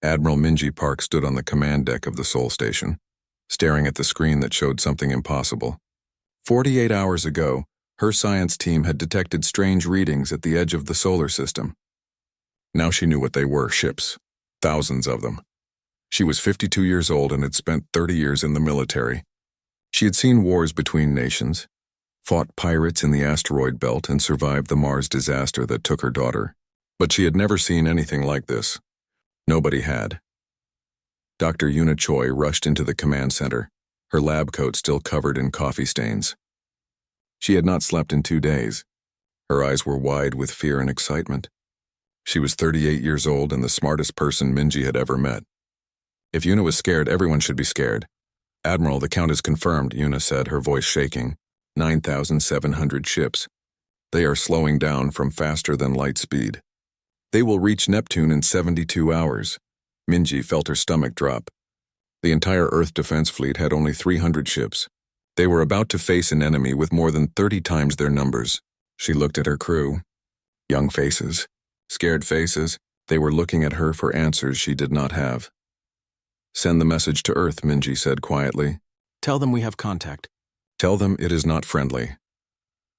Admiral Minji Park stood on the command deck of the Sol station, staring at the screen that showed something impossible. 48 hours ago, her science team had detected strange readings at the edge of the solar system. Now she knew what they were: ships. Thousands of them. She was 52 years old and had spent 30 years in the military. She had seen wars between nations, fought pirates in the asteroid belt, and survived the Mars disaster that took her daughter. But she had never seen anything like this. Nobody had. Dr. Yuna Choi rushed into the command center, her lab coat still covered in coffee stains. She had not slept in 2 days. Her eyes were wide with fear and excitement. She was 38 years old and the smartest person Minji had ever met. If Yuna was scared, everyone should be scared. Admiral, the count is confirmed, Yuna said, her voice shaking. 9,700 ships. They are slowing down from faster than light speed. They will reach Neptune in 72 hours. Minji felt her stomach drop. The entire Earth Defense Fleet had only 300 ships. They were about to face an enemy with more than 30 times their numbers. She looked at her crew. Young faces. Scared faces. They were looking at her for answers she did not have. Send the message to Earth, Minji said quietly. Tell them we have contact. Tell them it is not friendly.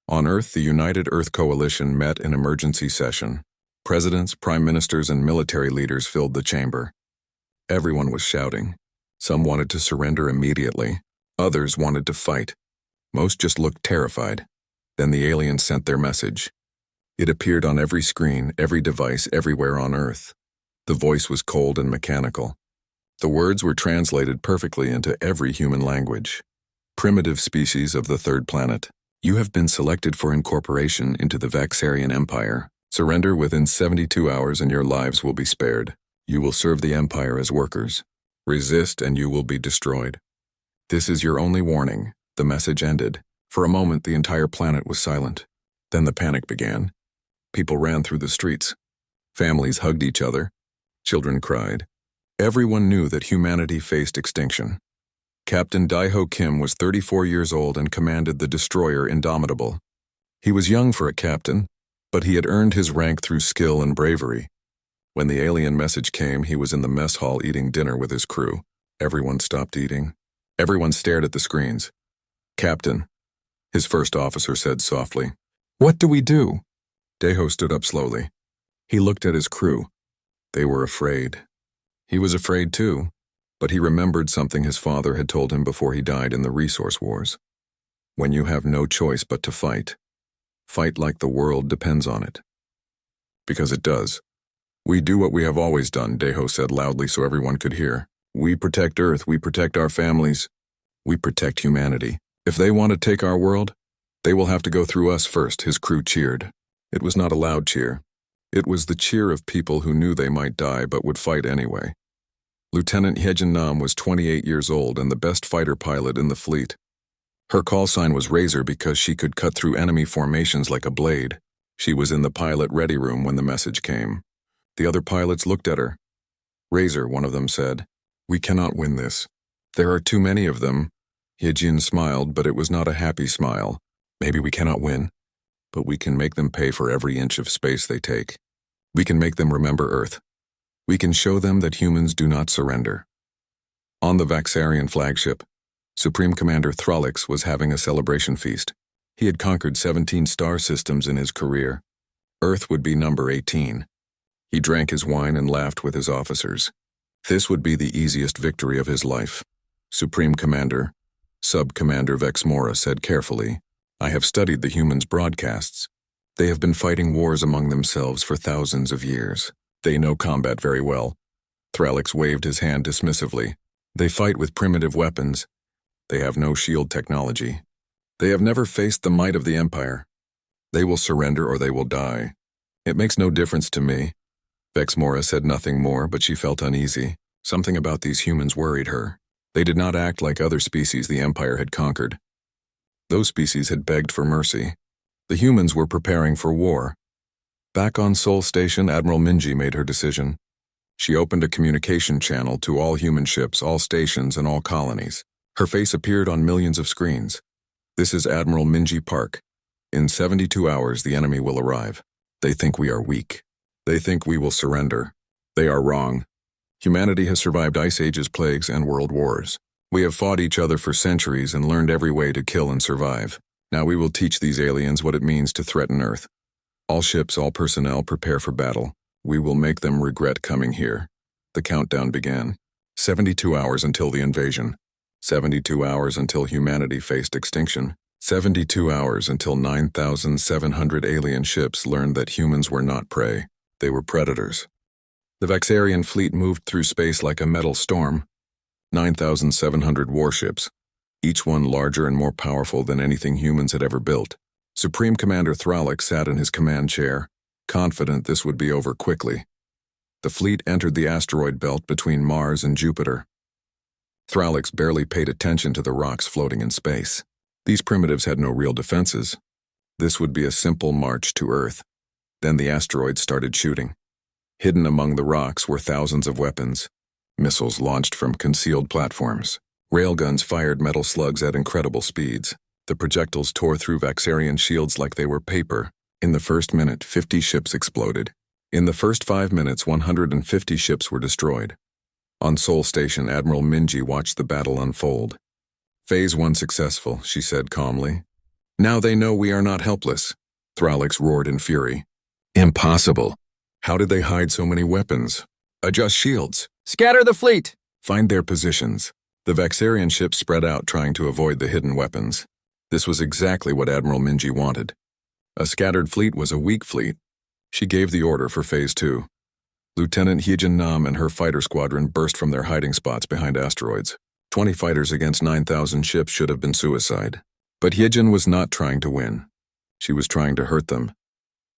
On Earth, the United Earth Coalition met in emergency session. Presidents, prime ministers, and military leaders filled the chamber. Everyone was shouting. Some wanted to surrender immediately. Others wanted to fight. Most just looked terrified. Then the aliens sent their message. It appeared on every screen, every device, everywhere on Earth. The voice was cold and mechanical. The words were translated perfectly into every human language. Primitive species of the third planet. You have been selected for incorporation into the Vaxarian Empire. Surrender within 72 hours and your lives will be spared. You will serve the Empire as workers. Resist and you will be destroyed. This is your only warning. The message ended. For a moment, the entire planet was silent. Then the panic began. People ran through the streets. Families hugged each other. Children cried. Everyone knew that humanity faced extinction. Captain Daiho Kim was 34 years old and commanded the destroyer Indomitable. He was young for a captain, but he had earned his rank through skill and bravery. When the alien message came, he was in the mess hall eating dinner with his crew. Everyone stopped eating. Everyone stared at the screens. Captain, his first officer said softly. What do we do? Daiho stood up slowly. He looked at his crew. They were afraid. He was afraid too, but he remembered something his father had told him before he died in the resource wars. When you have no choice but to fight, fight like the world depends on it. Because it does. We do what we have always done, Daiho said loudly so everyone could hear. We protect Earth, we protect our families, we protect humanity. If they want to take our world, they will have to go through us first, his crew cheered. It was not a loud cheer. It was the cheer of people who knew they might die but would fight anyway. Lieutenant Hyejin Nam was 28 years old and the best fighter pilot in the fleet. Her call sign was Razor because she could cut through enemy formations like a blade. She was in the pilot ready room when the message came. The other pilots looked at her. Razor, one of them said, we cannot win this. There are too many of them. Hyejin smiled, but it was not a happy smile. Maybe we cannot win, but we can make them pay for every inch of space they take. We can make them remember Earth. We can show them that humans do not surrender. On the Vaxarian flagship, Supreme Commander Throlix was having a celebration feast. He had conquered 17 star systems in his career. Earth would be number 18. He drank his wine and laughed with his officers. This would be the easiest victory of his life. Supreme Commander, Sub-Commander Vexmora said carefully, I have studied the humans' broadcasts. They have been fighting wars among themselves for thousands of years. They know combat very well. Thralix waved his hand dismissively. They fight with primitive weapons. They have no shield technology. They have never faced the might of the Empire. They will surrender or they will die. It makes no difference to me. Vexmora said nothing more, but she felt uneasy. Something about these humans worried her. They did not act like other species the Empire had conquered. Those species had begged for mercy. The humans were preparing for war. Back on Sol Station, Admiral Minji made her decision. She opened a communication channel to all human ships, all stations, and all colonies. Her face appeared on millions of screens. This is Admiral Minji Park. In 72 hours, the enemy will arrive. They think we are weak. They think we will surrender. They are wrong. Humanity has survived ice ages, plagues, and world wars. We have fought each other for centuries and learned every way to kill and survive. Now we will teach these aliens what it means to threaten Earth. All ships, all personnel, prepare for battle. We will make them regret coming here. The countdown began. 72 hours until the invasion. 72 hours until humanity faced extinction. 72 hours until 9,700 alien ships learned that humans were not prey. They were predators. The Vaxarian fleet moved through space like a metal storm. 9,700 warships, each one larger and more powerful than anything humans had ever built. Supreme Commander Thralic sat in his command chair, confident this would be over quickly. The fleet entered the asteroid belt between Mars and Jupiter. Thralic barely paid attention to the rocks floating in space. These primitives had no real defenses. This would be a simple march to Earth. Then the asteroid started shooting. Hidden among the rocks were thousands of weapons. Missiles launched from concealed platforms. Railguns fired metal slugs at incredible speeds. The projectiles tore through Vaxarian shields like they were paper. In the first minute, 50 ships exploded. In the first 5 minutes, 150 ships were destroyed. On Sol Station, Admiral Minji watched the battle unfold. Phase 1 successful, she said calmly. Now they know we are not helpless. Thralic roared in fury. Impossible. How did they hide so many weapons? Adjust shields. Scatter the fleet! Find their positions. The Vaxarian ships spread out, trying to avoid the hidden weapons. This was exactly what Admiral Minji wanted. A scattered fleet was a weak fleet. She gave the order for Phase 2. Lieutenant Hyejin Nam and her fighter squadron burst from their hiding spots behind asteroids. 20 fighters against 9,000 ships should have been suicide. But Hyejin was not trying to win. She was trying to hurt them.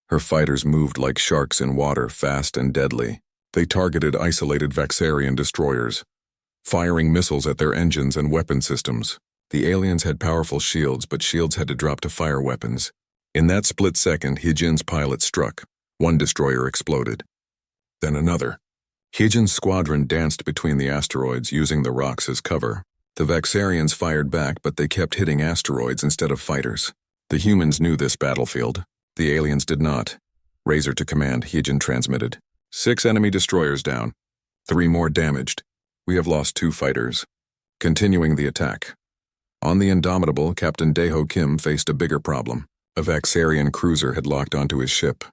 Her fighters moved like sharks in water, fast and deadly. They targeted isolated Vaxarian destroyers, firing missiles at their engines and weapon systems. The aliens had powerful shields, but shields had to drop to fire weapons. In that split second, Hyejin's pilot struck. One destroyer exploded. Then another. Hyejin's squadron danced between the asteroids, using the rocks as cover. The Vaxarians fired back, but they kept hitting asteroids instead of fighters. The humans knew this battlefield. The aliens did not. Razor to command, Hyejin transmitted. 6 enemy destroyers down. 3 more damaged. We have lost 2 fighters. Continuing the attack. On the Indomitable, Captain Daeho Kim faced a bigger problem. A Vaxarian cruiser had locked onto his ship.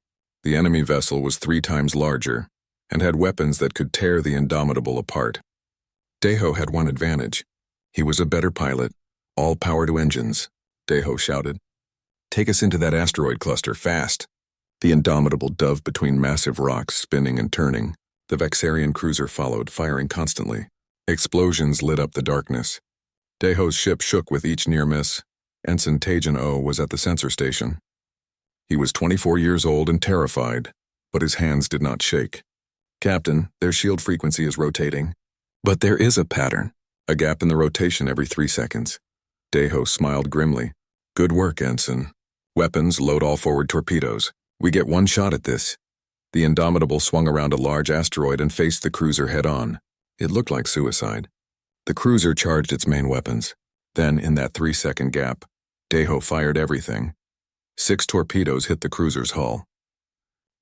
The enemy vessel was 3 times larger and had weapons that could tear the Indomitable apart. Daeho had one advantage. He was a better pilot. All power to engines, Daeho shouted. Take us into that asteroid cluster, fast. The Indomitable dove between massive rocks, spinning and turning. The Vaxarian cruiser followed, firing constantly. Explosions lit up the darkness. Daeho's ship shook with each near miss. Ensign Taejin Oh was at the sensor station. He was 24 years old and terrified, but his hands did not shake. Captain, their shield frequency is rotating. But there is a pattern. A gap in the rotation every 3 seconds. Daeho smiled grimly. Good work, Ensign. Weapons, load all forward torpedoes. We get one shot at this. The Indomitable swung around a large asteroid and faced the cruiser head-on. It looked like suicide. The cruiser charged its main weapons. Then, in that 3-second gap, Daeho fired everything. 6 torpedoes hit the cruiser's hull.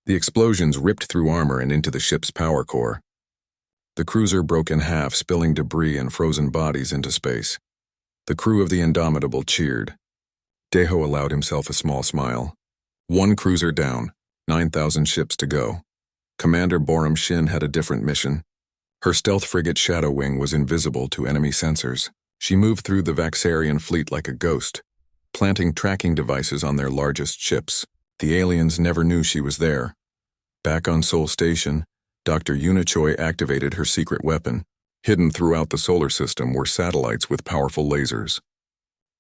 The explosions ripped through armor and into the ship's power core. The cruiser broke in half, spilling debris and frozen bodies into space. The crew of the Indomitable cheered. Daeho allowed himself a small smile. 1 cruiser down, 9,000 ships to go. Commander Borum Shin had a different mission. Her stealth frigate Shadow Wing was invisible to enemy sensors. She moved through the Vaxarian fleet like a ghost, planting tracking devices on their largest ships. The aliens never knew she was there. Back on Sol Station, Dr. Unichoi activated her secret weapon. Hidden throughout the solar system were satellites with powerful lasers.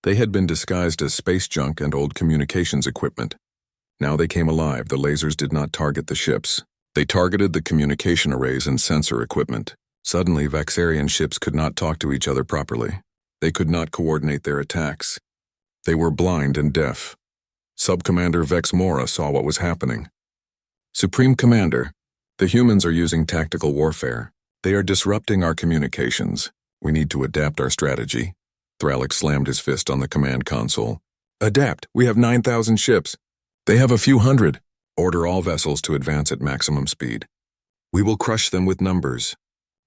They had been disguised as space junk and old communications equipment. Now they came alive. The lasers did not target the ships. They targeted the communication arrays and sensor equipment. Suddenly, Vaxarian ships could not talk to each other properly. They could not coordinate their attacks. They were blind and deaf. Subcommander Vex Mora saw what was happening. Supreme Commander, the humans are using tactical warfare. They are disrupting our communications. We need to adapt our strategy. Thralic slammed his fist on the command console. Adapt. We have 9,000 ships. They have a few hundred. Order all vessels to advance at maximum speed. We will crush them with numbers.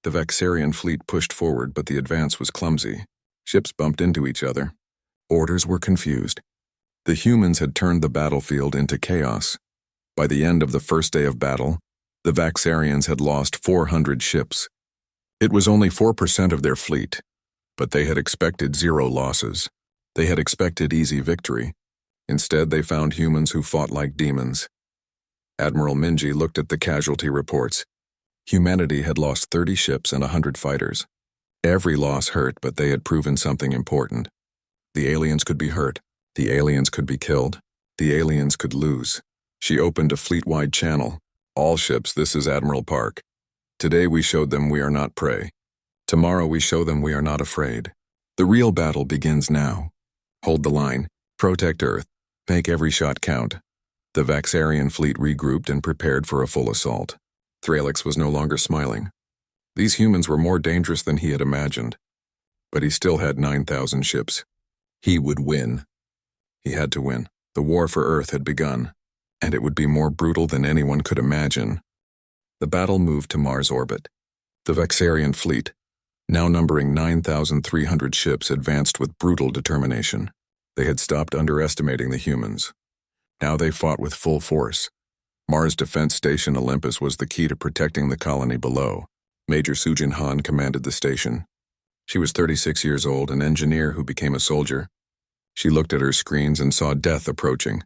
The Vaxarian fleet pushed forward, but the advance was clumsy. Ships bumped into each other. Orders were confused. The humans had turned the battlefield into chaos. By the end of the first day of battle, the Vaxarians had lost 400 ships. It was only 4% of their fleet, but they had expected 0 losses. They had expected easy victory. Instead, they found humans who fought like demons. Admiral Minji looked at the casualty reports. Humanity had lost 30 ships and 100 fighters. Every loss hurt, but they had proven something important. The aliens could be hurt. The aliens could be killed. The aliens could lose. She opened a fleet-wide channel. All ships, this is Admiral Park. Today we showed them we are not prey. Tomorrow we show them we are not afraid. The real battle begins now. Hold the line. Protect Earth. Make every shot count. The Vaxarian fleet regrouped and prepared for a full assault. Thralix was no longer smiling. These humans were more dangerous than he had imagined. But he still had 9,000 ships. He would win. He had to win. The war for Earth had begun, and it would be more brutal than anyone could imagine. The battle moved to Mars orbit. The Vaxarian fleet, now numbering 9,300 ships, advanced with brutal determination. They had stopped underestimating the humans. Now they fought with full force. Mars Defense Station Olympus was the key to protecting the colony below. Major Sujin Han commanded the station. She was 36 years old, an engineer who became a soldier. She looked at her screens and saw death approaching.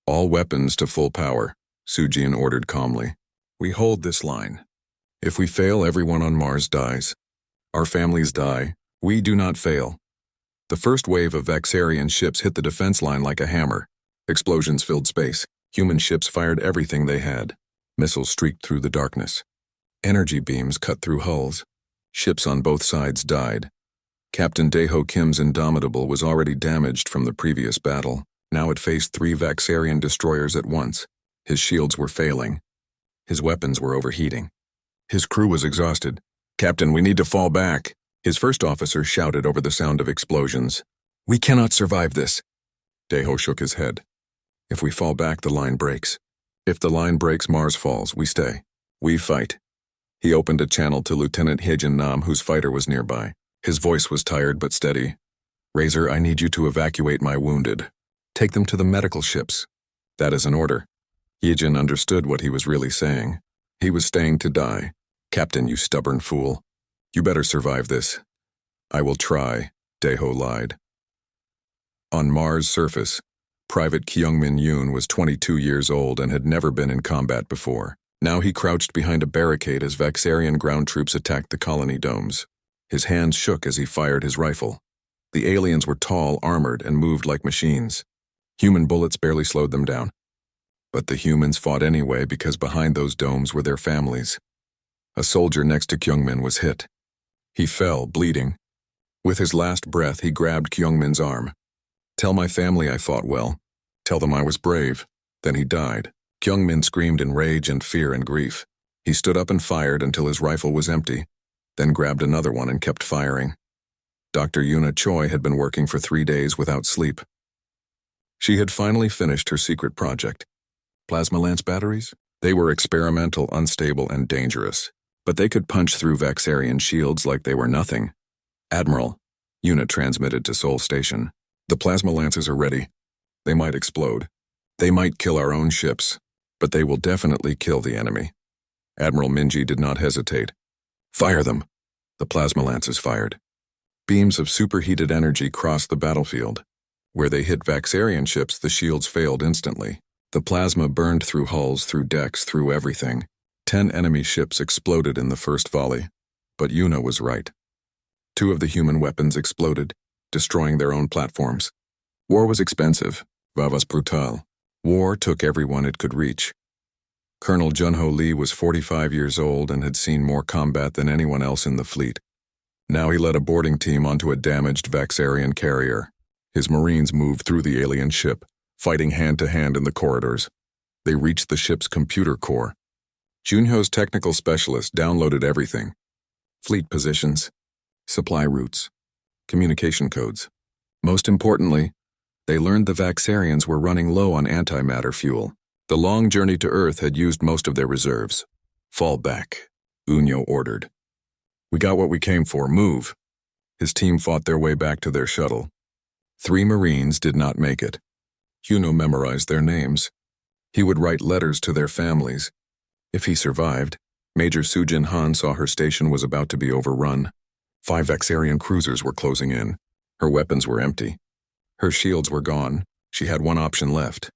All weapons to full power, Sujin ordered calmly. We hold this line. If we fail, everyone on Mars dies. Our families die. We do not fail. The first wave of Vaxarian ships hit the defense line like a hammer. Explosions filled space. Human ships fired everything they had. Missiles streaked through the darkness. Energy beams cut through hulls. Ships on both sides died. Captain Daeho Kim's Indomitable was already damaged from the previous battle. Now it faced 3 Vaxarian destroyers at once. His shields were failing. His weapons were overheating. His crew was exhausted. Captain, we need to fall back. His first officer shouted over the sound of explosions. We cannot survive this. Daeho shook his head. If we fall back, the line breaks. If the line breaks, Mars falls. We stay. We fight. He opened a channel to Lieutenant Hyejin Nam, whose fighter was nearby. His voice was tired but steady. Razor, I need you to evacuate my wounded. Take them to the medical ships. That is an order. Hyejin understood what he was really saying. He was staying to die. Captain, you stubborn fool. You better survive this. I will try, Daeho lied. On Mars' surface, Private Kyungmin Yoon was 22 years old and had never been in combat before. Now he crouched behind a barricade as Vaxarian ground troops attacked the colony domes. His hands shook as he fired his rifle. The aliens were tall, armored, and moved like machines. Human bullets barely slowed them down. But the humans fought anyway because behind those domes were their families. A soldier next to Kyungmin was hit. He fell, bleeding. With his last breath, he grabbed Kyungmin's arm. Tell my family I fought well. Tell them I was brave. Then he died. Kyungmin screamed in rage and fear and grief. He stood up and fired until his rifle was empty, then grabbed another one and kept firing. Dr. Yuna Choi had been working for 3 days without sleep. She had finally finished her secret project. Plasma lance batteries? They were experimental, unstable, and dangerous, but they could punch through Vaxarian shields like they were nothing. Admiral, Yuna transmitted to Seoul Station. The plasma lances are ready. They might explode. They might kill our own ships, but they will definitely kill the enemy. Admiral Minji did not hesitate. Fire them. The plasma lances fired. Beams of superheated energy crossed the battlefield. Where they hit Vaxarian ships, the shields failed instantly. The plasma burned through hulls, through decks, through everything. 10 enemy ships exploded in the first volley. But Yuna was right. 2 of the human weapons exploded, destroying their own platforms. War was expensive. Vavas brutal. War took everyone it could reach. Colonel Junho Lee was 45 years old and had seen more combat than anyone else in the fleet. Now he led a boarding team onto a damaged Vaxarian carrier. His Marines moved through the alien ship, fighting hand-to-hand in the corridors. They reached the ship's computer core. Junho's technical specialist downloaded everything. Fleet positions, supply routes, communication codes. Most importantly, they learned the Vaxarians were running low on antimatter fuel. The long journey to Earth had used most of their reserves. Fall back, Unyo ordered. We got what we came for, move. His team fought their way back to their shuttle. 3 Marines did not make it. Juno memorized their names. He would write letters to their families. If he survived, Major Sujin Han saw her station was about to be overrun. 5 Vexarian cruisers were closing in. Her weapons were empty. Her shields were gone. She had one option left.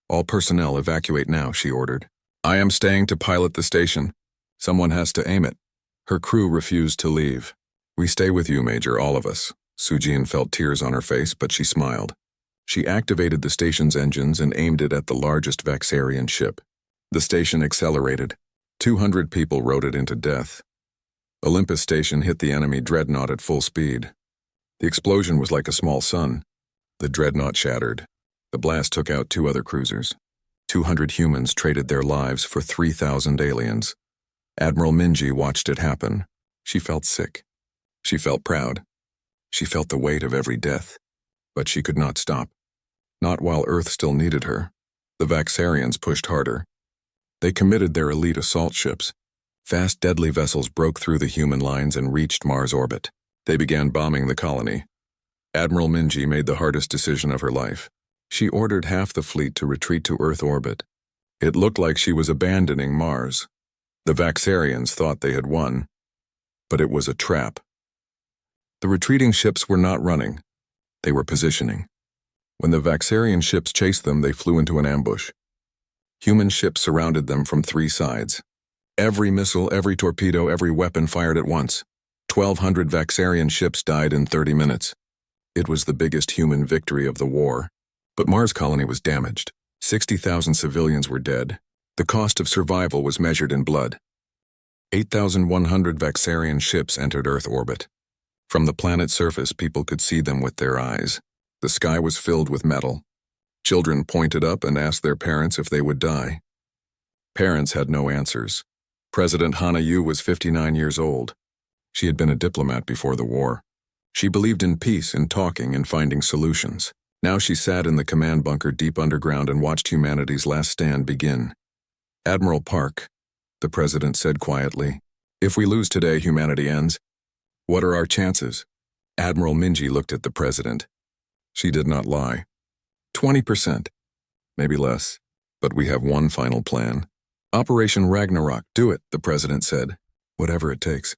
All personnel evacuate now, she ordered. I am staying to pilot the station. Someone has to aim it. Her crew refused to leave. We stay with you, Major, all of us. Sujin felt tears on her face, but she smiled. She activated the station's engines and aimed it at the largest Vexarian ship. The station accelerated. 200 people rode it into death. Olympus Station hit the enemy dreadnought at full speed. The explosion was like a small sun. The dreadnought shattered. The blast took out 2 other cruisers. 200 humans traded their lives for 3,000 aliens. Admiral Minji watched it happen. She felt sick. She felt proud. She felt the weight of every death. But she could not stop. Not while Earth still needed her. The Vaxarians pushed harder. They committed their elite assault ships. Fast, deadly vessels broke through the human lines and reached Mars orbit. They began bombing the colony. Admiral Minji made the hardest decision of her life. She ordered half the fleet to retreat to Earth orbit. It looked like she was abandoning Mars. The Vaxarians thought they had won. But it was a trap. The retreating ships were not running. They were positioning. When the Vaxarian ships chased them, they flew into an ambush. Human ships surrounded them from 3 sides. Every missile, every torpedo, every weapon fired at once. 1,200 Vaxarian ships died in 30 minutes. It was the biggest human victory of the war. But Mars colony was damaged. 60,000 civilians were dead. The cost of survival was measured in blood. 8,100 Vaxarian ships entered Earth orbit. From the planet's surface, people could see them with their eyes. The sky was filled with metal. Children pointed up and asked their parents if they would die. Parents had no answers. President Hana Yu was 59 years old. She had been a diplomat before the war. She believed in peace, in talking, and finding solutions. Now she sat in the command bunker deep underground and watched humanity's last stand begin. Admiral Park, the president said quietly, if we lose today, humanity ends. What are our chances? Admiral Minji looked at the president. She did not lie. 20%. Maybe less. But we have one final plan. Operation Ragnarok, do it, the president said. Whatever it takes.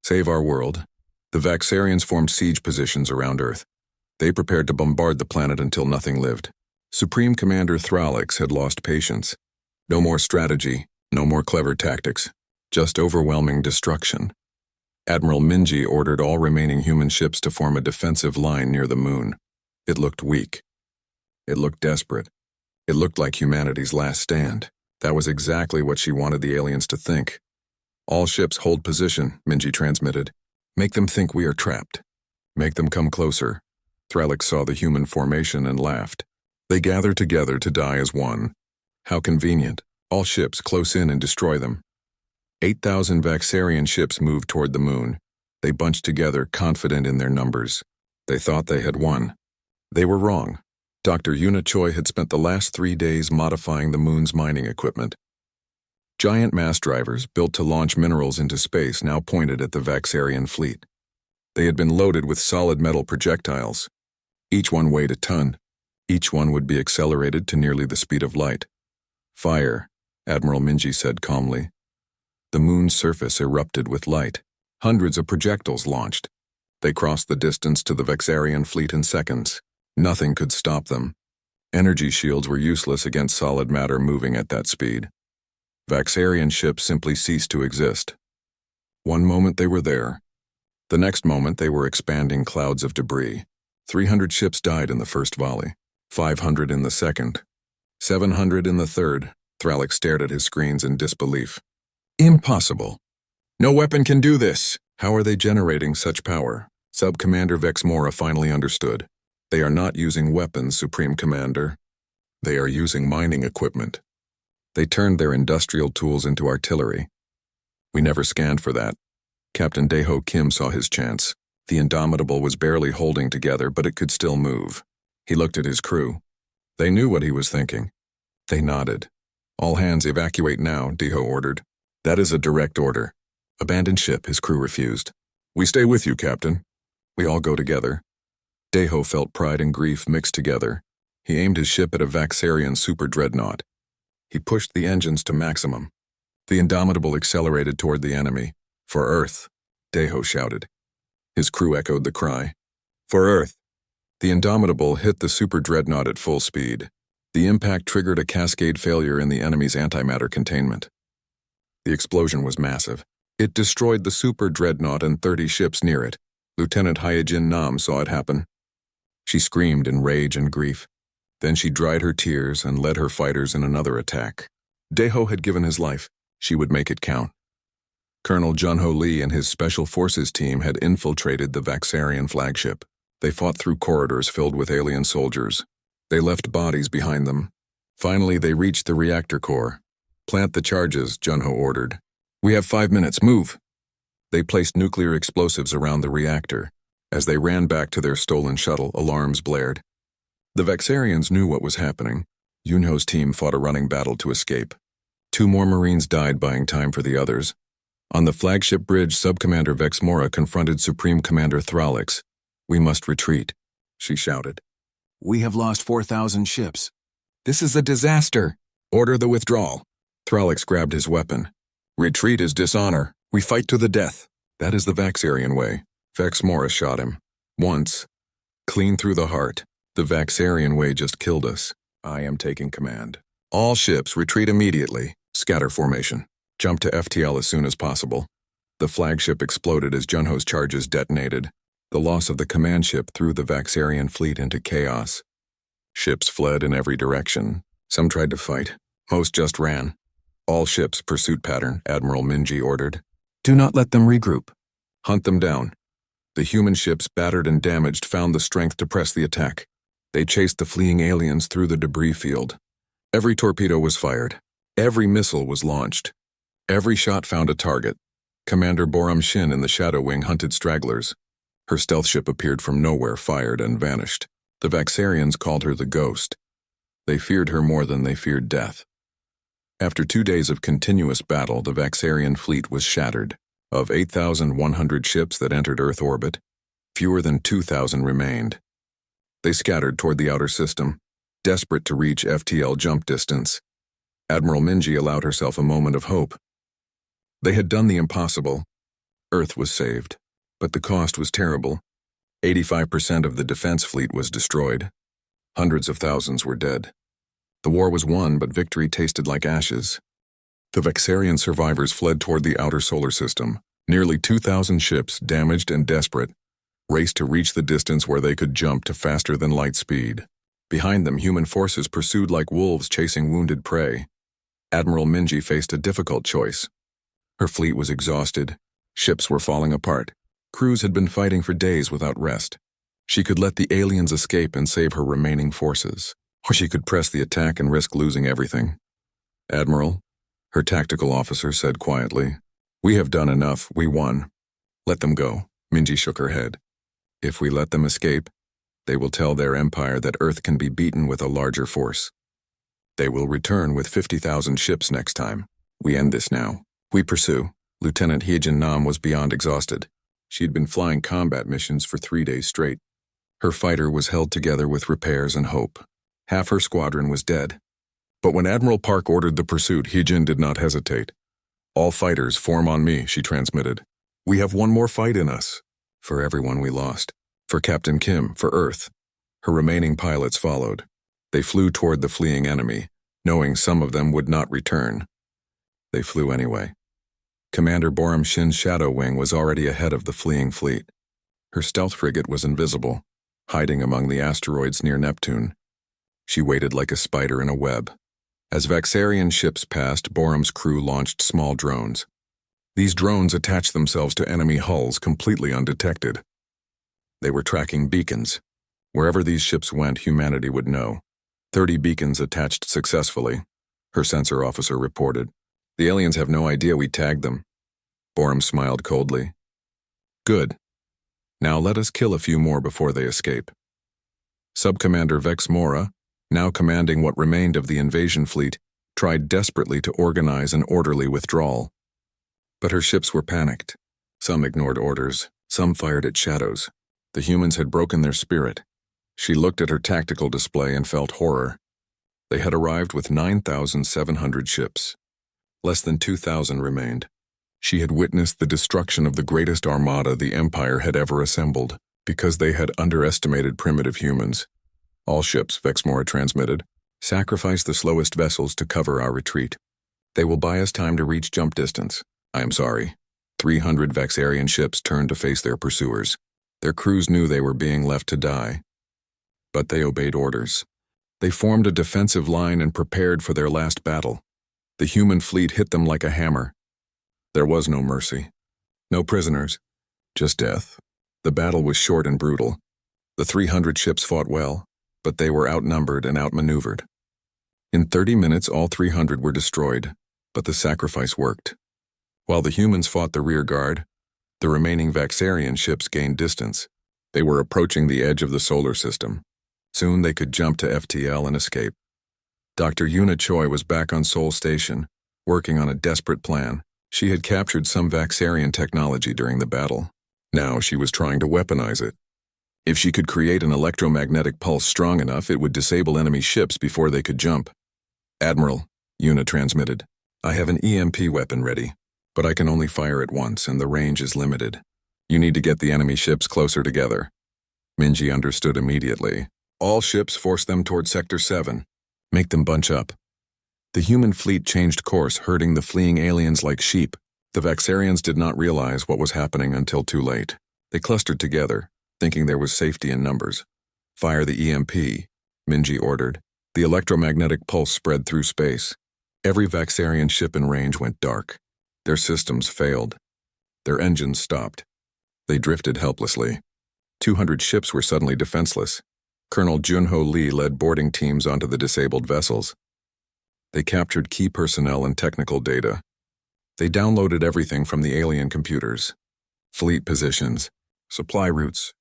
Save our world. The Vaxarians formed siege positions around Earth. They prepared to bombard the planet until nothing lived. Supreme Commander Thralix had lost patience. No more strategy, no more clever tactics, just overwhelming destruction. Admiral Minji ordered all remaining human ships to form a defensive line near the moon. It looked weak. It looked desperate. It looked like humanity's last stand. That was exactly what she wanted the aliens to think. All ships hold position, Minji transmitted. Make them think we are trapped. Make them come closer. Thralix saw the human formation and laughed. They gather together to die as one. How convenient. All ships close in and destroy them. 8,000 Vaxarian ships moved toward the moon. They bunched together, confident in their numbers. They thought they had won. They were wrong. Dr. Yuna Choi had spent the last 3 days modifying the moon's mining equipment. Giant mass drivers, built to launch minerals into space, now pointed at the Vaxarian fleet. They had been loaded with solid metal projectiles. Each one weighed a ton. Each one would be accelerated to nearly the speed of light. Fire, Admiral Minji said calmly. The moon's surface erupted with light. Hundreds of projectiles launched. They crossed the distance to the Vaxarian fleet in seconds. Nothing could stop them. Energy shields were useless against solid matter moving at that speed. Vaxarian ships simply ceased to exist. One moment they were there. The next moment they were expanding clouds of debris. 300 ships died in the first volley. 500 in the second. 700 in the third. Thralix stared at his screens in disbelief. Impossible. No weapon can do this. How are they generating such power? Sub-Commander Vexmora finally understood. They are not using weapons, Supreme Commander. They are using mining equipment. They turned their industrial tools into artillery. We never scanned for that. Captain Daeho Kim saw his chance. The Indomitable was barely holding together, but it could still move. He looked at his crew. They knew what he was thinking. They nodded. All hands evacuate now, Daeho ordered. That is a direct order. Abandoned ship, his crew refused. We stay with you, Captain. We all go together. Deho felt pride and grief mixed together. He aimed his ship at a Vaxarian super dreadnought. He pushed the engines to maximum. The Indomitable accelerated toward the enemy. For Earth, Deho shouted. His crew echoed the cry. For Earth. The Indomitable hit the super dreadnought at full speed. The impact triggered a cascade failure in the enemy's antimatter containment. The explosion was massive. It destroyed the super dreadnought and 30 ships near it. Lieutenant Hyojin Nam saw it happen. She screamed in rage and grief. Then she dried her tears and led her fighters in another attack. Deho had given his life. She would make it count. Colonel Jun-Ho Lee and his Special Forces team had infiltrated the Vaxarian flagship. They fought through corridors filled with alien soldiers. They left bodies behind them. Finally, they reached the reactor core. Plant the charges, Jun-Ho ordered. We have 5 minutes, move. They placed nuclear explosives around the reactor. As they ran back to their stolen shuttle, alarms blared. The Vaxarians knew what was happening. Yunho's team fought a running battle to escape. 2 more Marines died buying time for the others. On the flagship bridge, Subcommander Vexmora confronted Supreme Commander Thralix. We must retreat, she shouted. We have lost 4,000 ships. This is a disaster. Order the withdrawal. Thralix grabbed his weapon. Retreat is dishonor. We fight to the death. That is the Vaxarian way. Vexmora shot him. Once. Clean through the heart. The Vaxarian way just killed us. I am taking command. All ships retreat immediately. Scatter formation. Jump to FTL as soon as possible. The flagship exploded as Jun-Ho's charges detonated. The loss of the command ship threw the Vaxarian fleet into chaos. Ships fled in every direction. Some tried to fight. Most just ran. All ships, pursuit pattern, Admiral Minji ordered. Do not let them regroup. Hunt them down. The human ships, battered and damaged, found the strength to press the attack. They chased the fleeing aliens through the debris field. Every torpedo was fired. Every missile was launched. Every shot found a target. Commander Boram Shin in the Shadow Wing hunted stragglers. Her stealth ship appeared from nowhere, fired, and vanished. The Vaxarians called her the Ghost. They feared her more than they feared death. After 2 days of continuous battle, the Vaxarian fleet was shattered. Of 8,100 ships that entered Earth orbit, fewer than 2,000 remained. They scattered toward the outer system, desperate to reach FTL jump distance. Admiral Minji allowed herself a moment of hope. They had done the impossible. Earth was saved, but the cost was terrible. 85% of the defense fleet was destroyed. Hundreds of thousands were dead. The war was won, but victory tasted like ashes. The Vaxarian survivors fled toward the outer solar system. Nearly 2,000 ships, damaged and desperate, raced to reach the distance where they could jump to faster than light speed. Behind them, human forces pursued like wolves chasing wounded prey. Admiral Minji faced a difficult choice. Her fleet was exhausted. Ships were falling apart. Crews had been fighting for days without rest. She could let the aliens escape and save her remaining forces, or she could press the attack and risk losing everything. Admiral, her tactical officer said quietly, we have done enough, we won. Let them go. Minji shook her head. If we let them escape, they will tell their empire that Earth can be beaten with a larger force. They will return with 50,000 ships next time. We end this now. We pursue. Lieutenant Hyojin Nam was beyond exhausted. She had been flying combat missions for 3 days straight. Her fighter was held together with repairs and hope. Half her squadron was dead. But when Admiral Park ordered the pursuit, Hyojin did not hesitate. All fighters, form on me, she transmitted. We have one more fight in us. For everyone we lost. For Captain Kim, for Earth. Her remaining pilots followed. They flew toward the fleeing enemy, knowing some of them would not return. They flew anyway. Commander Boram Shin's Shadow Wing was already ahead of the fleeing fleet. Her stealth frigate was invisible, hiding among the asteroids near Neptune. She waited like a spider in a web. As Vaxarian ships passed, Boram's crew launched small drones. These drones attached themselves to enemy hulls completely undetected. They were tracking beacons. Wherever these ships went, humanity would know. 30 beacons attached successfully, her sensor officer reported. The aliens have no idea we tagged them. Boram smiled coldly. Good. Now let us kill a few more before they escape. Subcommander Vexmora, now commanding what remained of the invasion fleet, tried desperately to organize an orderly withdrawal. But her ships were panicked. Some ignored orders, some fired at shadows. The humans had broken their spirit. She looked at her tactical display and felt horror. They had arrived with 9,700 ships. Less than 2,000 remained. She had witnessed the destruction of the greatest armada the Empire had ever assembled, because they had underestimated primitive humans. All ships, Vexmora transmitted, sacrifice the slowest vessels to cover our retreat. They will buy us time to reach jump distance. I am sorry. 300 Vexarian ships turned to face their pursuers. Their crews knew they were being left to die. But they obeyed orders. They formed a defensive line and prepared for their last battle. The human fleet hit them like a hammer. There was no mercy. No prisoners. Just death. The battle was short and brutal. The 300 ships fought well, but they were outnumbered and outmaneuvered. In 30 minutes, all 300 were destroyed, but the sacrifice worked. While the humans fought the rear guard, the remaining Vaxarian ships gained distance. They were approaching the edge of the solar system. Soon they could jump to FTL and escape. Dr. Yuna Choi was back on Sol Station, working on a desperate plan. She had captured some Vaxarian technology during the battle. Now she was trying to weaponize it. If she could create an electromagnetic pulse strong enough, it would disable enemy ships before they could jump. Admiral, Yuna transmitted, I have an EMP weapon ready, but I can only fire it once and the range is limited. You need to get the enemy ships closer together. Minji understood immediately. All ships force them toward Sector 7. Make them bunch up. The human fleet changed course, herding the fleeing aliens like sheep. The Vaxarians did not realize what was happening until too late. They clustered together, thinking there was safety in numbers. Fire the EMP, Minji ordered. The electromagnetic pulse spread through space. Every Vaxarian ship in range went dark. Their systems failed. Their engines stopped. They drifted helplessly. 200 ships were suddenly defenseless. Colonel Junho Lee led boarding teams onto the disabled vessels. They captured key personnel and technical data. They downloaded everything from the alien computers. Fleet positions, supply routes,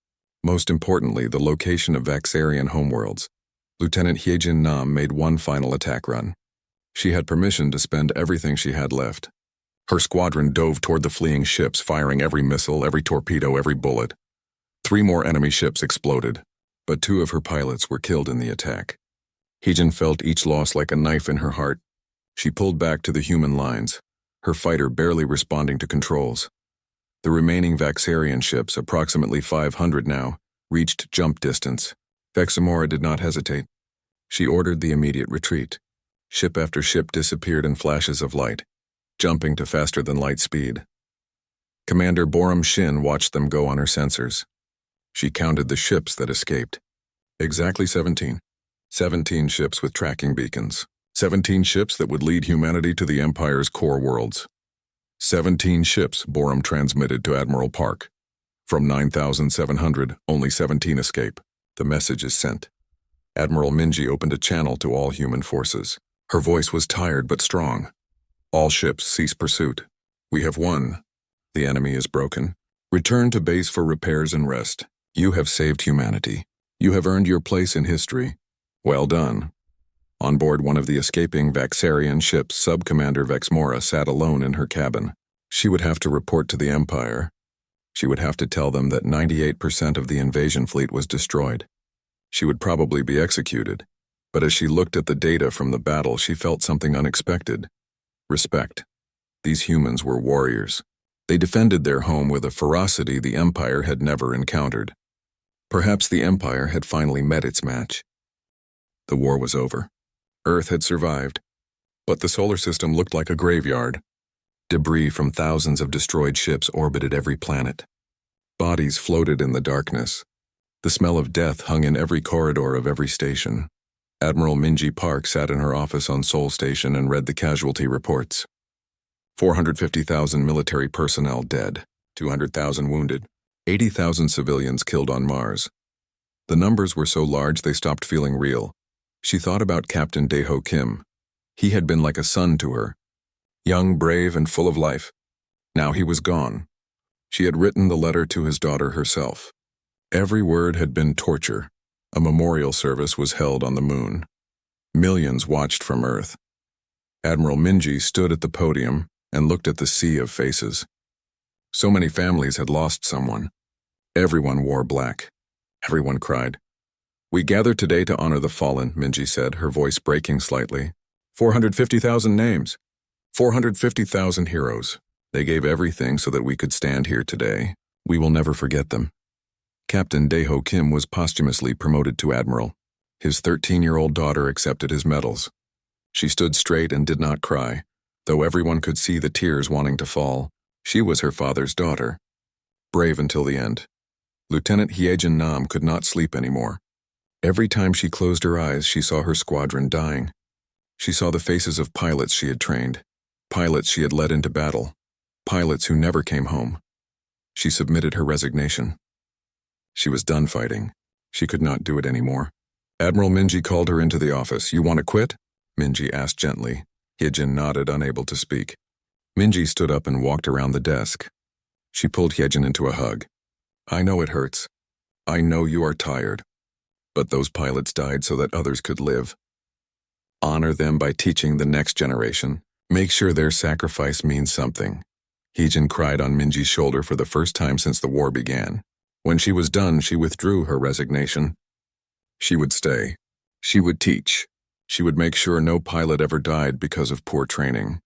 most importantly, the location of Vaxarian homeworlds. Lieutenant Hyejin Nam made one final attack run. She had permission to spend everything she had left. Her squadron dove toward the fleeing ships, firing every missile, every torpedo, every bullet. 3 more enemy ships exploded, but 2 of her pilots were killed in the attack. Hyejin felt each loss like a knife in her heart. She pulled back to the human lines, her fighter barely responding to controls. The remaining Vaxarian ships, approximately 500 now, reached jump distance. Vexamora did not hesitate. She ordered the immediate retreat. Ship after ship disappeared in flashes of light, jumping to faster-than-light speed. Commander Borum Shin watched them go on her sensors. She counted the ships that escaped. Exactly 17. 17 ships with tracking beacons. 17 ships that would lead humanity to the Empire's core worlds. 17 ships, Borum transmitted to Admiral Park. From 9,700, only 17 escape. The message is sent. Admiral Minji opened a channel to all human forces. Her voice was tired but strong. All ships cease pursuit. We have won. The enemy is broken. Return to base for repairs and rest. You have saved humanity. You have earned your place in history. Well done. On board one of the escaping Vaxarian ships, Sub-Commander Vexmora sat alone in her cabin. She would have to report to the Empire. She would have to tell them that 98% of the invasion fleet was destroyed. She would probably be executed, but as she looked at the data from the battle, she felt something unexpected. Respect. These humans were warriors. They defended their home with a ferocity the Empire had never encountered. Perhaps the Empire had finally met its match. The war was over. Earth had survived, but the solar system looked like a graveyard. Debris from thousands of destroyed ships orbited every planet. Bodies floated in the darkness. The smell of death hung in every corridor of every station. Admiral Minji Park sat in her office on Sol Station and read the casualty reports. 450,000 military personnel dead, 200,000 wounded, 80,000 civilians killed on Mars. The numbers were so large they stopped feeling real. She thought about Captain Daeho Kim. He had been like a son to her. Young, brave, and full of life. Now he was gone. She had written the letter to his daughter herself. Every word had been torture. A memorial service was held on the moon. Millions watched from Earth. Admiral Minji stood at the podium, and looked at the sea of faces. So many families had lost someone. Everyone wore black. Everyone cried. "We gather today to honor the fallen," Minji said, her voice breaking slightly. 450,000 names. 450,000 heroes. They gave everything so that we could stand here today. We will never forget them. Captain Daeho Kim was posthumously promoted to admiral. His 13-year-old daughter accepted his medals. She stood straight and did not cry, though everyone could see the tears wanting to fall. She was her father's daughter. Brave until the end. Lieutenant Hyejin Nam could not sleep anymore. Every time she closed her eyes, she saw her squadron dying. She saw the faces of pilots she had trained, pilots she had led into battle, pilots who never came home. She submitted her resignation. She was done fighting. She could not do it anymore. Admiral Minji called her into the office. "You want to quit?" Minji asked gently. Hyejin nodded, unable to speak. Minji stood up and walked around the desk. She pulled Hyejin into a hug. "I know it hurts. I know you are tired. But those pilots died so that others could live. Honor them by teaching the next generation. Make sure their sacrifice means something." Hyejin cried on Minji's shoulder for the first time since the war began. When she was done, she withdrew her resignation. She would stay. She would teach. She would make sure no pilot ever died because of poor training.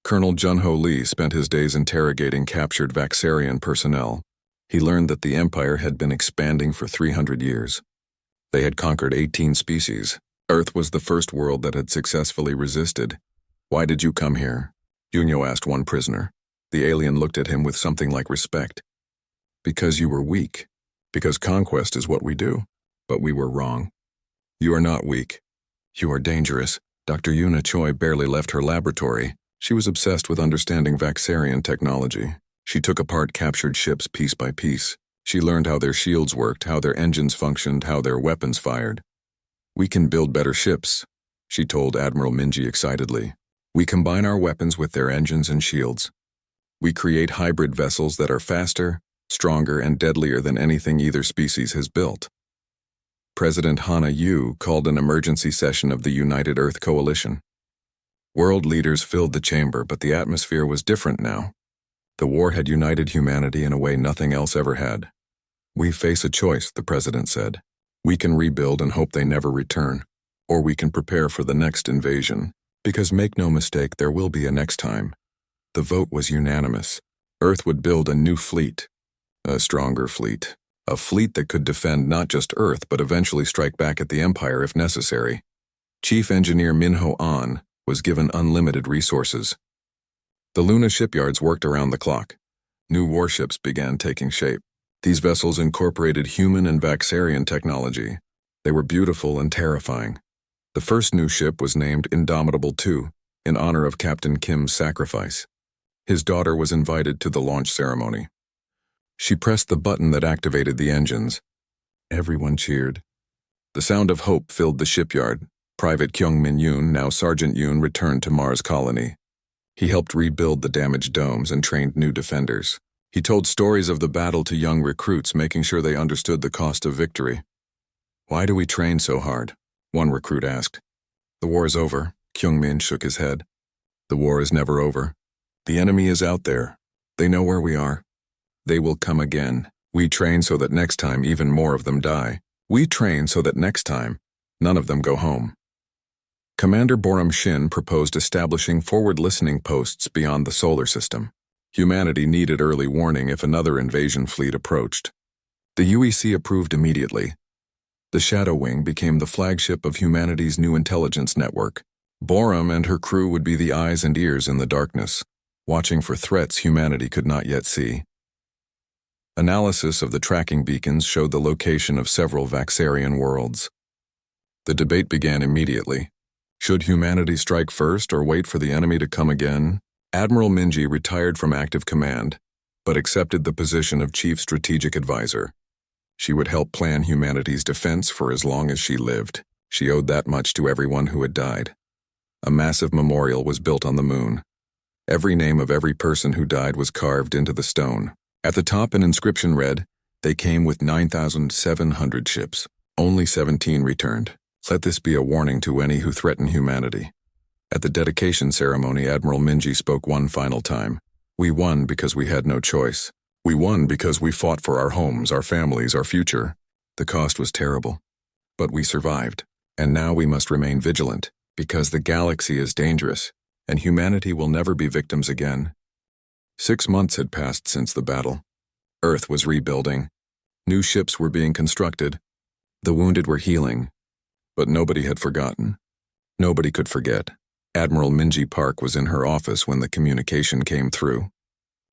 Colonel Junho Lee spent his days interrogating captured Vaxarian personnel. He learned that the Empire had been expanding for 300 years. They had conquered 18 species. Earth was the first world that had successfully resisted. "Why did you come here?" Junyo asked one prisoner. The alien looked at him with something like respect. "Because you were weak. Because conquest is what we do. But we were wrong. You are not weak. You are dangerous." Dr. Yuna Choi barely left her laboratory. She was obsessed with understanding Vaxarian technology. She took apart captured ships piece by piece. She learned how their shields worked, how their engines functioned, how their weapons fired. "We can build better ships," she told Admiral Minji excitedly. "We combine our weapons with their engines and shields. We create hybrid vessels that are faster, stronger, and deadlier than anything either species has built." President Hana Yu called an emergency session of the United Earth Coalition. World leaders filled the chamber, but the atmosphere was different now. The war had united humanity in a way nothing else ever had. "We face a choice," the president said. "We can rebuild and hope they never return, or we can prepare for the next invasion, because make no mistake, there will be a next time." The vote was unanimous. Earth would build a new fleet, a stronger fleet, a fleet that could defend not just Earth but eventually strike back at the Empire if necessary. Chief Engineer Minho An was given unlimited resources. The Luna shipyards worked around the clock. New warships began taking shape. These vessels incorporated human and Vaxarian technology. They were beautiful and terrifying. The first new ship was named Indomitable II, in honor of Captain Kim's sacrifice. His daughter was invited to the launch ceremony. She pressed the button that activated the engines. Everyone cheered. The sound of hope filled the shipyard. Private Kyung-min Yoon, now Sergeant Yoon, returned to Mars Colony. He helped rebuild the damaged domes and trained new defenders. He told stories of the battle to young recruits, making sure they understood the cost of victory. "Why do we train so hard?" one recruit asked. "The war is over," Kyung-min shook his head. "The war is never over. The enemy is out there. They know where we are. They will come again. We train so that next time even more of them die. We train so that next time none of them go home." Commander Boram Shin proposed establishing forward listening posts beyond the solar system. Humanity needed early warning if another invasion fleet approached. The UEC approved immediately. The Shadow Wing became the flagship of humanity's new intelligence network. Boram and her crew would be the eyes and ears in the darkness, watching for threats humanity could not yet see. Analysis of the tracking beacons showed the location of several Vaxarian worlds. The debate began immediately. Should humanity strike first or wait for the enemy to come again? Admiral Minji retired from active command, but accepted the position of Chief Strategic Advisor. She would help plan humanity's defense for as long as she lived. She owed that much to everyone who had died. A massive memorial was built on the moon. Every name of every person who died was carved into the stone. At the top, an inscription read, "They came with 9,700 ships. Only 17 returned. Let this be a warning to any who threaten humanity." At the dedication ceremony, Admiral Minji spoke one final time. We won because we had no choice. We won because we fought for our homes, our families, our future. The cost was terrible. But we survived. And now we must remain vigilant, because the galaxy is dangerous, and humanity will never be victims again. 6 months had passed since the battle. Earth was rebuilding. New ships were being constructed. The wounded were healing. But nobody had forgotten. Nobody could forget. Admiral Minji Park was in her office when the communication came through.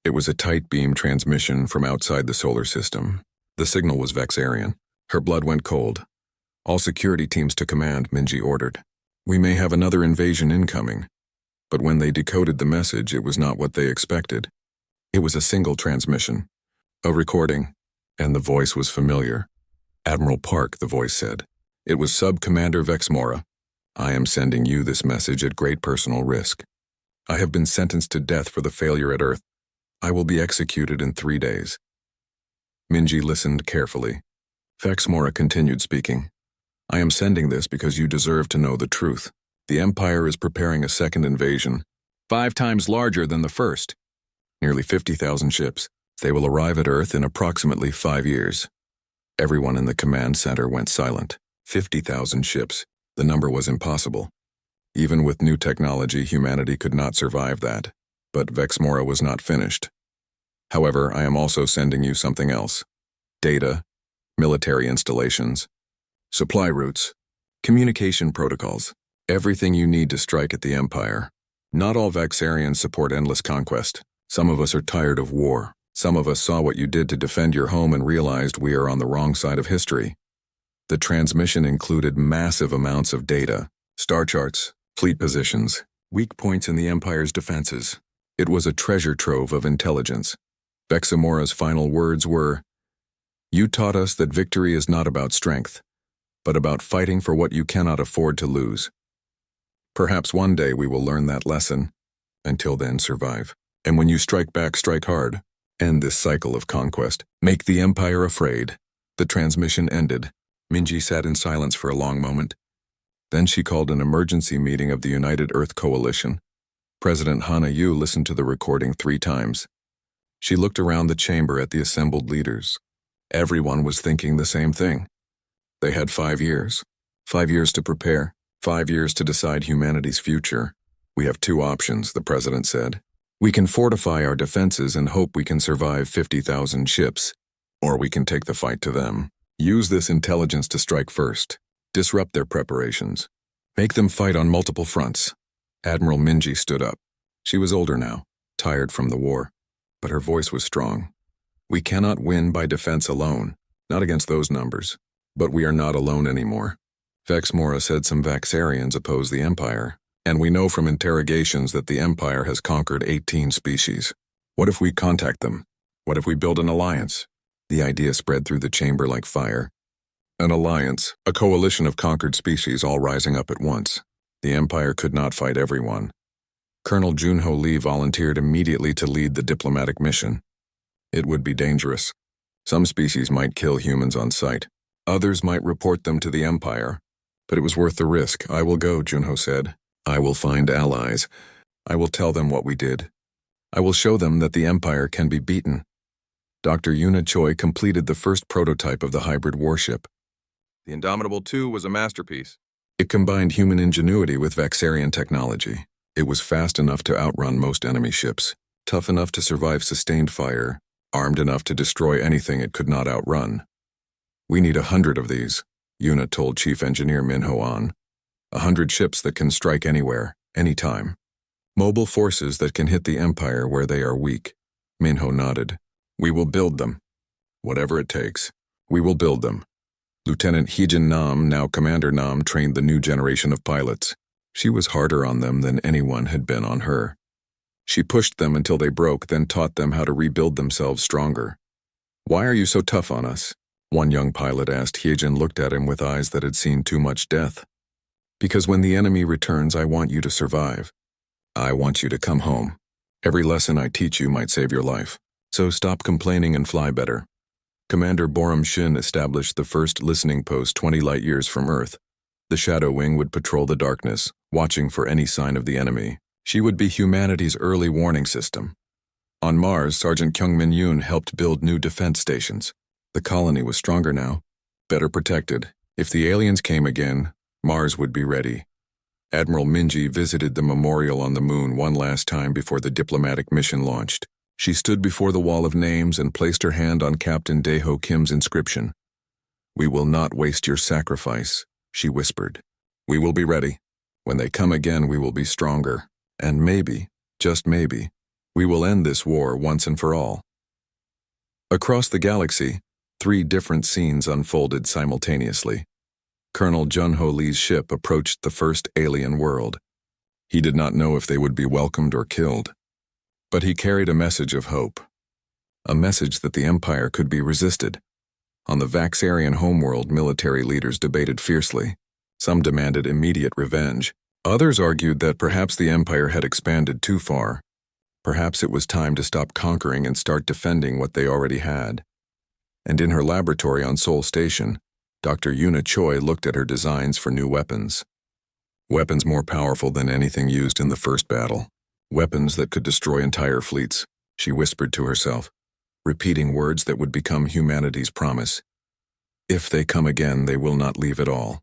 It was a tight beam transmission from outside the solar system. The signal was Vexarian. Her blood went cold. All security teams to command, Minji ordered. We may have another invasion incoming. But when they decoded the message, it was not what they expected. It was a single transmission. A recording. And the voice was familiar. Admiral Park, the voice said. It was Sub-Commander Vexmora. I am sending you this message at great personal risk. I have been sentenced to death for the failure at Earth. I will be executed in 3 days. Minji listened carefully. Vexmora continued speaking. I am sending this because you deserve to know the truth. The Empire is preparing a second invasion, 5 times larger than the first. Nearly 50,000 ships. They will arrive at Earth in approximately 5 years. Everyone in the command center went silent. 50,000 ships. The number was impossible. Even with new technology, humanity could not survive that. But Vexmora was not finished. However, I am also sending you something else. Data, military installations, supply routes, communication protocols, everything you need to strike at the Empire. Not all Vexarians support endless conquest. Some of us are tired of war. Some of us saw what you did to defend your home and realized we are on the wrong side of history. The transmission included massive amounts of data, star charts, fleet positions, weak points in the Empire's defenses. It was a treasure trove of intelligence. Vexamora's final words were, "You taught us that victory is not about strength, but about fighting for what you cannot afford to lose. Perhaps one day we will learn that lesson. Until then, survive. And when you strike back, strike hard. End this cycle of conquest. Make the Empire afraid." The transmission ended. Minji sat in silence for a long moment. Then she called an emergency meeting of the United Earth Coalition. President Hana Yu listened to the recording 3 times. She looked around the chamber at the assembled leaders. Everyone was thinking the same thing. They had 5 years. 5 years to prepare. 5 years to decide humanity's future. We have 2 options, the president said. We can fortify our defenses and hope we can survive 50,000 ships. Or we can take the fight to them. Use this intelligence to strike first. Disrupt their preparations. Make them fight on multiple fronts. Admiral Minji stood up. She was older now, tired from the war. But her voice was strong. We cannot win by defense alone, not against those numbers. But we are not alone anymore. Vexmora said some Vaxarians oppose the Empire, and we know from interrogations that the Empire has conquered 18 species. What if we contact them? What if we build an alliance? The idea spread through the chamber like fire. An alliance, a coalition of conquered species all rising up at once. The Empire could not fight everyone. Colonel Junho Lee volunteered immediately to lead the diplomatic mission. It would be dangerous. Some species might kill humans on sight. Others might report them to the Empire. But it was worth the risk. I will go, Junho said. I will find allies. I will tell them what we did. I will show them that the Empire can be beaten. Dr. Yuna Choi completed the first prototype of the hybrid warship. The Indomitable II was a masterpiece. It combined human ingenuity with Vaxarian technology. It was fast enough to outrun most enemy ships, tough enough to survive sustained fire, armed enough to destroy anything it could not outrun. We need 100 of these, Yuna told Chief Engineer Minho An. 100 ships that can strike anywhere, anytime. Mobile forces that can hit the Empire where they are weak. Minho nodded. We will build them. Whatever it takes, we will build them. Lieutenant Heejin Nam, now Commander Nam, trained the new generation of pilots. She was harder on them than anyone had been on her. She pushed them until they broke, then taught them how to rebuild themselves stronger. Why are you so tough on us? One young pilot asked. Heejin looked at him with eyes that had seen too much death. Because when the enemy returns, I want you to survive. I want you to come home. Every lesson I teach you might save your life. So stop complaining and fly better. Commander Borum Shin established the first listening post 20 light-years from Earth. The Shadow Wing would patrol the darkness, watching for any sign of the enemy. She would be humanity's early warning system. On Mars, Sergeant Kyungmin Yoon helped build new defense stations. The colony was stronger now, better protected. If the aliens came again, Mars would be ready. Admiral Minji visited the memorial on the moon one last time before the diplomatic mission launched. She stood before the wall of names and placed her hand on Captain Daeho Kim's inscription. "We will not waste your sacrifice," she whispered. "We will be ready. When they come again, we will be stronger. And maybe, just maybe, we will end this war once and for all." Across the galaxy, 3 different scenes unfolded simultaneously. Colonel Jun-Ho Lee's ship approached the first alien world. He did not know if they would be welcomed or killed. But he carried a message of hope. A message that the Empire could be resisted. On the Vaxarian homeworld, military leaders debated fiercely. Some demanded immediate revenge. Others argued that perhaps the Empire had expanded too far. Perhaps it was time to stop conquering and start defending what they already had. And in her laboratory on Seoul Station, Dr. Yuna Choi looked at her designs for new weapons. Weapons more powerful than anything used in the first battle. Weapons that could destroy entire fleets, she whispered to herself, repeating words that would become humanity's promise. If they come again, they will not leave at all.